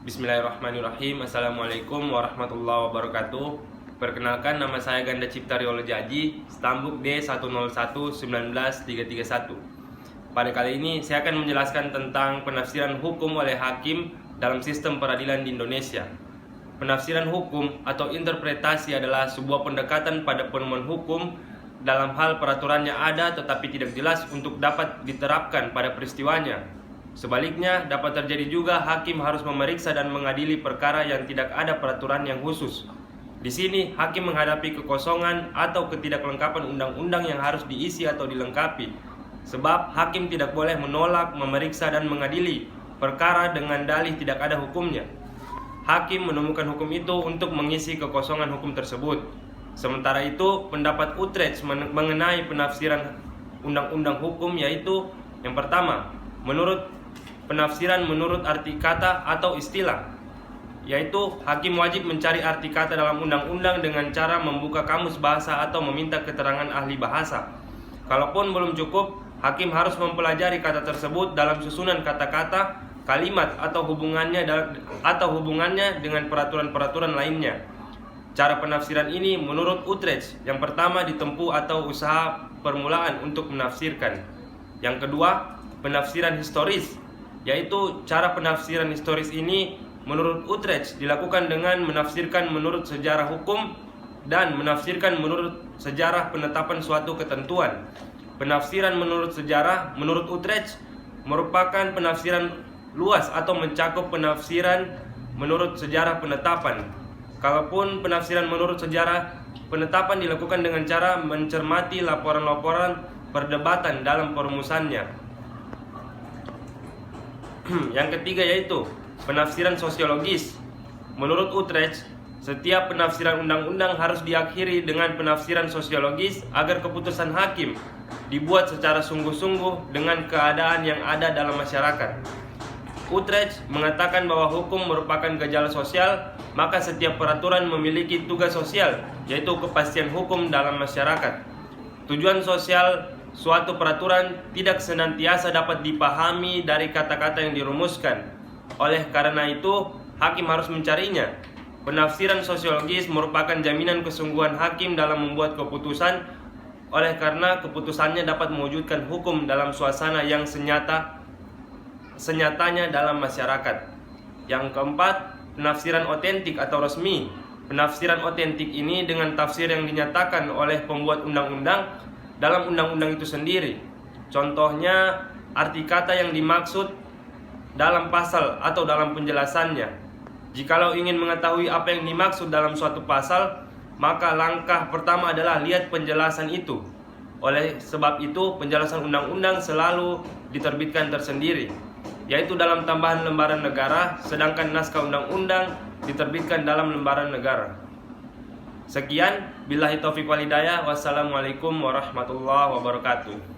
Bismillahirrahmanirrahim. Assalamualaikum warahmatullahi wabarakatuh. Perkenalkan, nama saya Ganda Cipta Riologi Aji, Stambuk D1011931. Pada kali ini saya akan menjelaskan tentang penafsiran hukum oleh hakim dalam sistem peradilan di Indonesia. Penafsiran hukum atau interpretasi adalah sebuah pendekatan pada penemuan hukum dalam hal peraturan yang ada tetapi tidak jelas untuk dapat diterapkan pada peristiwanya. Sebaliknya, dapat terjadi juga hakim harus memeriksa dan mengadili perkara yang tidak ada peraturan yang khusus. Di sini, hakim menghadapi kekosongan atau ketidaklengkapan undang-undang yang harus diisi atau dilengkapi. Sebab hakim tidak boleh menolak, memeriksa, dan mengadili perkara dengan dalih tidak ada hukumnya. Hakim menemukan hukum itu untuk mengisi kekosongan hukum tersebut. Sementara itu, pendapat Utrecht mengenai penafsiran undang-undang hukum yaitu yang pertama, penafsiran menurut arti kata atau istilah, yaitu hakim wajib mencari arti kata dalam undang-undang dengan cara membuka kamus bahasa atau meminta keterangan ahli bahasa. Kalaupun belum cukup, hakim harus mempelajari kata tersebut dalam susunan kata-kata, kalimat atau hubungannya dengan peraturan-peraturan lainnya. Cara penafsiran ini menurut Utrecht yang pertama ditempuh atau usaha permulaan untuk menafsirkan. Yang kedua, penafsiran historis, yaitu cara penafsiran historis ini menurut Utrecht dilakukan dengan menafsirkan menurut sejarah hukum dan menafsirkan menurut sejarah penetapan suatu ketentuan. Penafsiran menurut sejarah menurut Utrecht merupakan penafsiran luas atau mencakup penafsiran menurut sejarah penetapan. Kalaupun penafsiran menurut sejarah penetapan dilakukan dengan cara mencermati laporan-laporan perdebatan dalam perumusannya. Yang ketiga yaitu penafsiran sosiologis. Menurut Utrecht, setiap penafsiran undang-undang harus diakhiri dengan penafsiran sosiologis agar keputusan hakim dibuat secara sungguh-sungguh dengan keadaan yang ada dalam masyarakat. Utrecht mengatakan bahwa hukum merupakan gejala sosial, maka setiap peraturan memiliki tugas sosial, yaitu kepastian hukum dalam masyarakat. Tujuan sosial suatu peraturan tidak senantiasa dapat dipahami dari kata-kata yang dirumuskan. Oleh karena itu, hakim harus mencarinya. Penafsiran sosiologis merupakan jaminan kesungguhan hakim dalam membuat keputusan, oleh karena keputusannya dapat mewujudkan hukum dalam suasana yang senyatanya dalam masyarakat. Yang keempat, penafsiran otentik atau resmi. Penafsiran otentik ini dengan tafsir yang dinyatakan oleh pembuat undang-undang dalam undang-undang itu sendiri. Contohnya, arti kata yang dimaksud dalam pasal atau dalam penjelasannya. Jikalau ingin mengetahui apa yang dimaksud dalam suatu pasal, maka langkah pertama adalah lihat penjelasan itu. Oleh sebab itu, penjelasan undang-undang selalu diterbitkan tersendiri, yaitu dalam tambahan lembaran negara, sedangkan naskah undang-undang diterbitkan dalam lembaran negara. Sekian, billahi taufiq wal hidayah. Wassalamualaikum warahmatullahi wabarakatuh.